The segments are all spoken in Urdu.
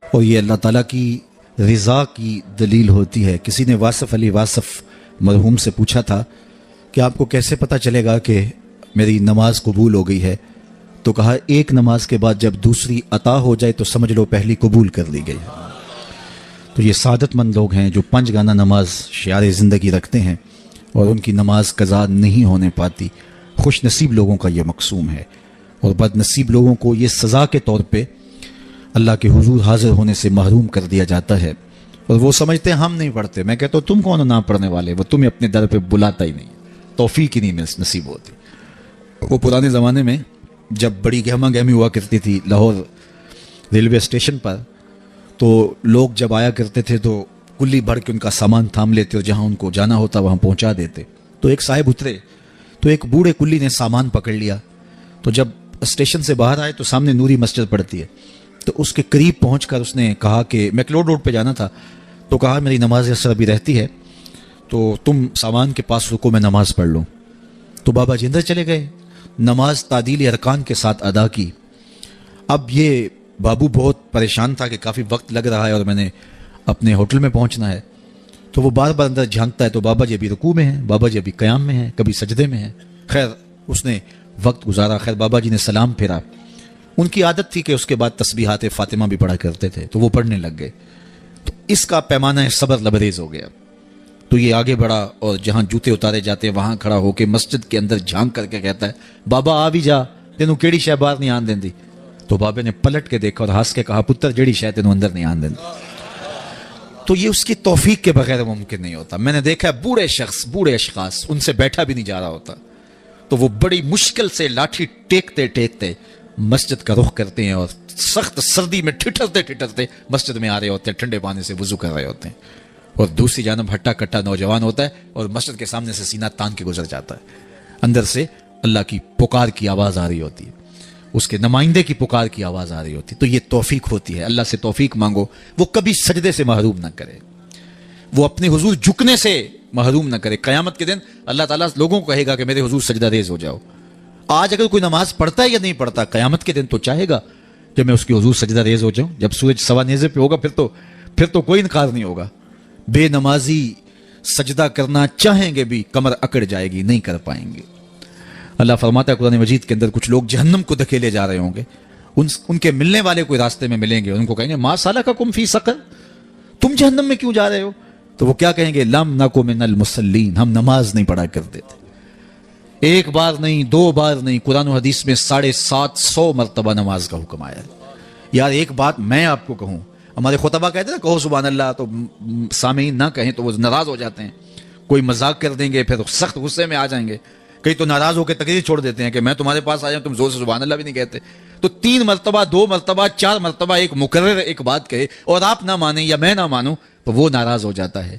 اور یہ اللہ تعالیٰ کی رضا کی دلیل ہوتی ہے۔ کسی نے واصف علی واصف مرحوم سے پوچھا تھا کہ آپ کو کیسے پتہ چلے گا کہ میری نماز قبول ہو گئی ہے؟ تو کہا ایک نماز کے بعد جب دوسری عطا ہو جائے تو سمجھ لو پہلی قبول کر لی گئی۔ تو یہ سعادت مند لوگ ہیں جو 5 گانہ نماز شعار زندگی رکھتے ہیں اور ان کی نماز قضا نہیں ہونے پاتی۔ خوش نصیب لوگوں کا یہ مقصوم ہے، اور بد نصیب لوگوں کو یہ سزا کے طور پہ اللہ کے حضور حاضر ہونے سے محروم کر دیا جاتا ہے، اور وہ سمجھتے ہیں ہم نہیں پڑھتے۔ میں کہتا ہوں تم کون ہو نہ پڑھنے والے؟ وہ تمہیں اپنے در پہ بلاتا ہی نہیں، توفیق ہی نہیں نصیب ہوتی۔ وہ پرانے زمانے میں جب بڑی گہما گہمی ہوا کرتی تھی لاہور ریلوے اسٹیشن پر، تو لوگ جب آیا کرتے تھے تو کلی بھر کے ان کا سامان تھام لیتے اور جہاں ان کو جانا ہوتا وہاں پہنچا دیتے۔ تو ایک صاحب اترے تو ایک بوڑھے کلی نے سامان پکڑ لیا، تو جب اسٹیشن سے باہر آئے تو سامنے نوری مسجد پڑتی ہے، تو اس کے قریب پہنچ کر اس نے کہا کہ میکلوڈ روڈ پہ جانا تھا، تو کہا میری نماز اثر ابھی رہتی ہے تو تم سامان کے پاس رکو میں نماز پڑھ لوں۔ تو بابا جی اندر چلے گئے، نماز تعدیل ارکان کے ساتھ ادا کی۔ اب یہ بابو بہت پریشان تھا کہ کافی وقت لگ رہا ہے اور میں نے اپنے ہوٹل میں پہنچنا ہے، تو وہ بار بار اندر جھانکتا ہے تو بابا جی ابھی رکوع میں ہیں، بابا جی ابھی قیام میں ہیں، کبھی سجدے میں ہیں۔ خیر اس نے وقت گزارا، خیر بابا جی نے سلام پھیرا۔ ان کی عادت تھی کہ اس کے بعد تسبیحات فاطمہ بھی پڑھا کرتے تھے، تو وہ پڑھنے لگ گئے۔ تو اس کا پیمانہ صبر لبریز ہو گیا، تو یہ آگے بڑھا اور جہاں جوتے اتارے جاتے ہیں وہاں کھڑا ہو کے مسجد کے اندر جھانک کر کے کہتا ہے بابا آ بھی جا، تینوں کیڑی شے باہر نہیں آن دیندی؟ تو بابے نے پلٹ کے دیکھا اور ہنس کے کہا پتر جیڑی شے تینوں اندر نہیں آن دیندی۔ تو یہ اس کی توفیق کے بغیر ممکن نہیں ہوتا۔ میں نے دیکھا ہے بوڑھے اشخاص ان سے بیٹھا بھی نہیں جا رہا ہوتا، تو وہ بڑی مشکل سے لاٹھی ٹیکتے ٹیکتے مسجد کا رخ کرتے ہیں اور سخت سردی میں ٹھٹرتے ٹھٹرتے مسجد میں آ رہے ہوتے ہیں، ٹھنڈے پانی سے وضو کر رہے ہوتے ہیں، اور دوسری جانب ہٹا کٹا نوجوان ہوتا ہے اور مسجد کے سامنے سے سینہ تان کے گزر جاتا ہے۔ اندر سے اللہ کی پکار کی آواز آ رہی ہوتی ہے، اس کے نمائندے کی پکار کی آواز آ رہی ہوتی ہے۔ تو یہ توفیق ہوتی ہے، اللہ سے توفیق مانگو، وہ کبھی سجدے سے محروم نہ کرے، وہ اپنے حضور جھکنے سے محروم نہ کرے۔ قیامت کے دن اللہ تعالیٰ لوگوں کو کہے گا کہ میرے حضور سجدہ ریز ہو جاؤ۔ آج اگر کوئی نماز پڑھتا ہے یا نہیں پڑھتا، قیامت کے دن تو چاہے گا کہ میں اس کی حضور سجدہ ریز ہو جاؤں۔ جب سورج سوا نیزے پہ ہوگا پھر تو کوئی انکار نہیں ہوگا۔ بے نمازی سجدہ کرنا چاہیں گے بھی کمر اکڑ جائے گی، نہیں کر پائیں گے۔ اللہ فرماتا ہے قرآن مجید کے اندر کچھ لوگ جہنم کو دھکیلے جا رہے ہوں گے، ان کے ملنے والے کوئی راستے میں ملیں گے، ان کو کہیں گے ما سلککم فی سقر، تم جہنم میں کیوں جا رہے ہو؟ تو وہ کیا کہیں گے لم نکو من المصلین، ہم نماز نہیں پڑھا کرتے تھے۔ ایک بار نہیں، 2 بار نہیں، قرآن و حدیث میں 750 مرتبہ نماز کا حکم آیا ہے۔ یار ایک بات میں آپ کو کہوں، ہمارے خطبہ کہتے ہیں نا کہو سبحان اللہ، تو سامعین نہ کہیں تو وہ ناراض ہو جاتے ہیں، کوئی مذاق کر دیں گے پھر سخت غصے میں آ جائیں گے، کئی تو ناراض ہو کے تقریر چھوڑ دیتے ہیں کہ میں تمہارے پاس آیا ہوں تم زور سے سبحان اللہ بھی نہیں کہتے۔ تو 3 مرتبہ 2 مرتبہ 4 مرتبہ ایک مکرر ایک بات کہے اور آپ نہ مانیں یا میں نہ مانوں تو وہ ناراض ہو جاتا ہے،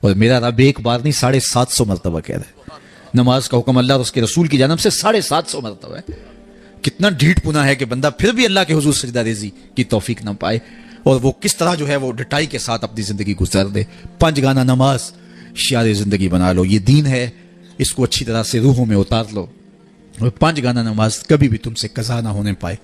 اور میرا رب ایک بار نہیں 750 مرتبہ کہہ رہا ہے۔ نماز کا حکم اللہ اور اس کے رسول کی جانب سے 750 مرتبہ ہے۔ کتنا ڈھیٹ پنا ہے کہ بندہ پھر بھی اللہ کے حضور سجدہ ریزی کی توفیق نہ پائے، اور وہ کس طرح جو ہے وہ ڈٹائی کے ساتھ اپنی زندگی گزار دے۔ 5 گانہ نماز شعار زندگی بنا لو، یہ دین ہے، اس کو اچھی طرح سے روحوں میں اتار لو، اور 5 گانہ نماز کبھی بھی تم سے قضا نہ ہونے پائے۔